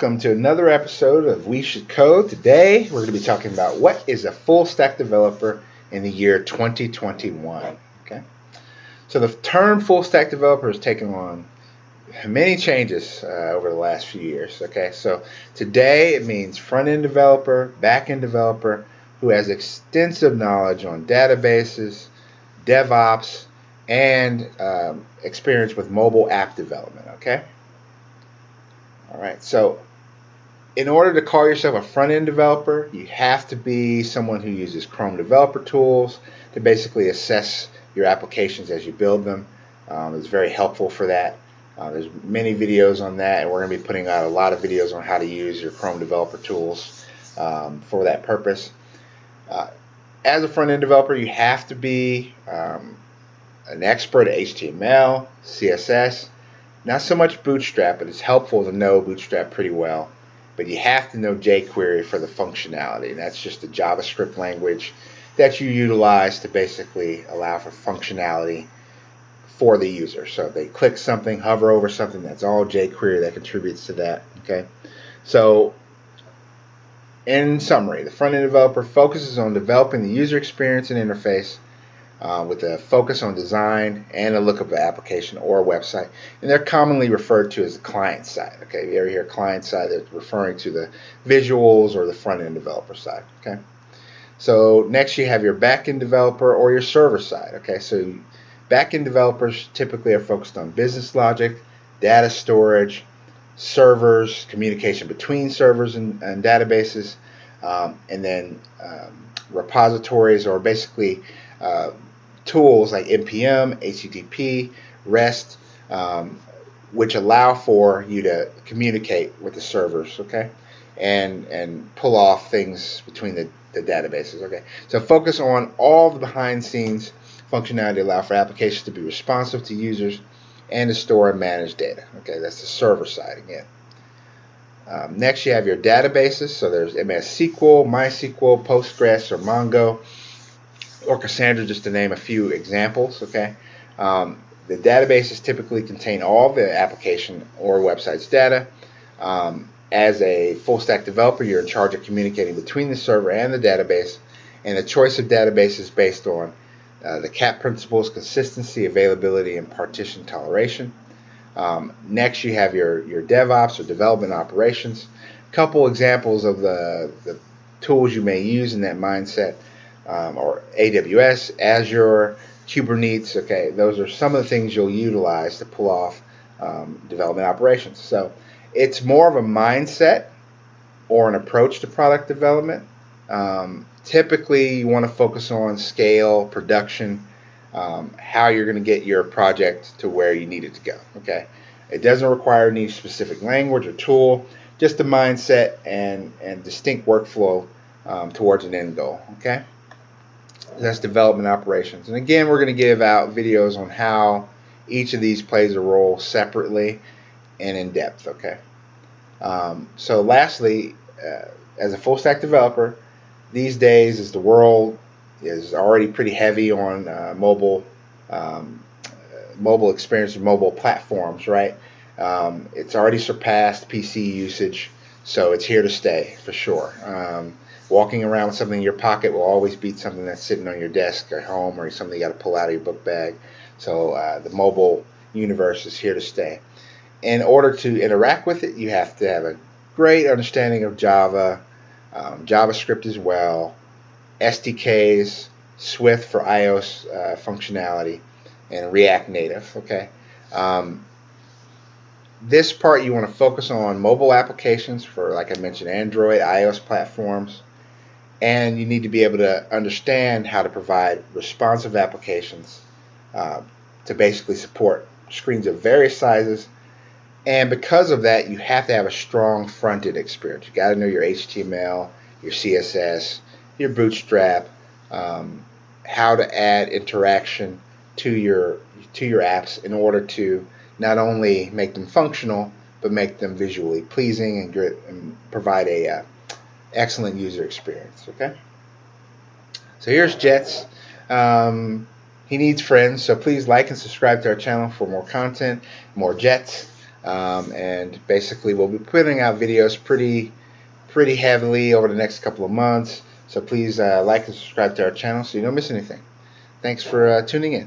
welcome to another episode of We Should Code. Today we're going to be talking about what is a full stack developer in the year 2021. Okay, so the term full stack developer has taken on many changes over the last few years. Okay, so today it means front end developer, back end developer who has extensive knowledge on databases, DevOps, and experience with mobile app development. Okay. All right, so in order to call yourself a front-end developer, you have to be someone who uses Chrome developer tools to basically assess your applications as you build them. It's very helpful for that. There's many videos on that, and we're going to be putting out a lot of videos on how to use your Chrome developer tools for that purpose. As a front-end developer, you have to be an expert at HTML, CSS, not so much Bootstrap, but it's helpful to know Bootstrap pretty well. But you have to know jQuery for the functionality. And that's just a JavaScript language that you utilize to basically allow for functionality for the user. So if they click something, hover over something, that's all jQuery that contributes to that. Okay. So in summary, the front-end developer focuses on developing the user experience and interface with a focus on design and a look of the application or a website. And they're commonly referred to as the client side. Okay, if you ever hear client side, they're referring to the visuals or the front-end developer side. Okay, so next you have your back-end developer or your server side. Okay, so back-end developers typically are focused on business logic, data storage, servers, communication between servers and databases, and then repositories, or basically tools like NPM, HTTP, REST, which allow for you to communicate with the servers, okay, and pull off things between the databases, okay. So focus on all the behind-scenes functionality to allow for applications to be responsive to users and to store and manage data. Okay, that's the server side again. Next, you have your databases. So there's MS SQL, MySQL, Postgres, or Mongo, or Cassandra, just to name a few examples. Okay, the databases typically contain all the application or website's data. As a full stack developer, you're in charge of communicating between the server and the database, and the choice of database is based on the CAP principles: consistency, availability, and partition toleration. Next, you have your DevOps or development operations. A couple examples of the tools you may use in that mindset. Or AWS, Azure, Kubernetes. Okay, those are some of the things you'll utilize to pull off development operations. So it's more of a mindset or an approach to product development. Typically, you want to focus on scale, production, how you're going to get your project to where you need it to go. Okay, it doesn't require any specific language or tool, just a mindset and distinct workflow towards an end goal. Okay. That's development operations. And again, we're going to give out videos on how each of these plays a role separately and in depth. Okay. So lastly, as a full stack developer, these days, as the world is already pretty heavy on mobile experience and mobile platforms, right? It's already surpassed PC usage, so it's here to stay for sure. Walking around with something in your pocket will always beat something that's sitting on your desk at home, or something you got to pull out of your book bag. So the mobile universe is here to stay. In order to interact with it, you have to have a great understanding of Java, JavaScript as well, SDKs, Swift for iOS functionality, and React Native. Okay. This part you want to focus on mobile applications for, like I mentioned, Android, iOS platforms. And you need to be able to understand how to provide responsive applications to basically support screens of various sizes. And because of that, you have to have a strong front-end experience. You got to know your HTML, your CSS, your Bootstrap, how to add interaction to your apps in order to not only make them functional, but make them visually pleasing and provide a excellent user experience. Okay, so here's Jets. He needs friends, so please like and subscribe to our channel for more content, more Jets. And basically we'll be putting out videos pretty heavily over the next couple of months. So please like and subscribe to our channel so you don't miss anything. Thanks for tuning in.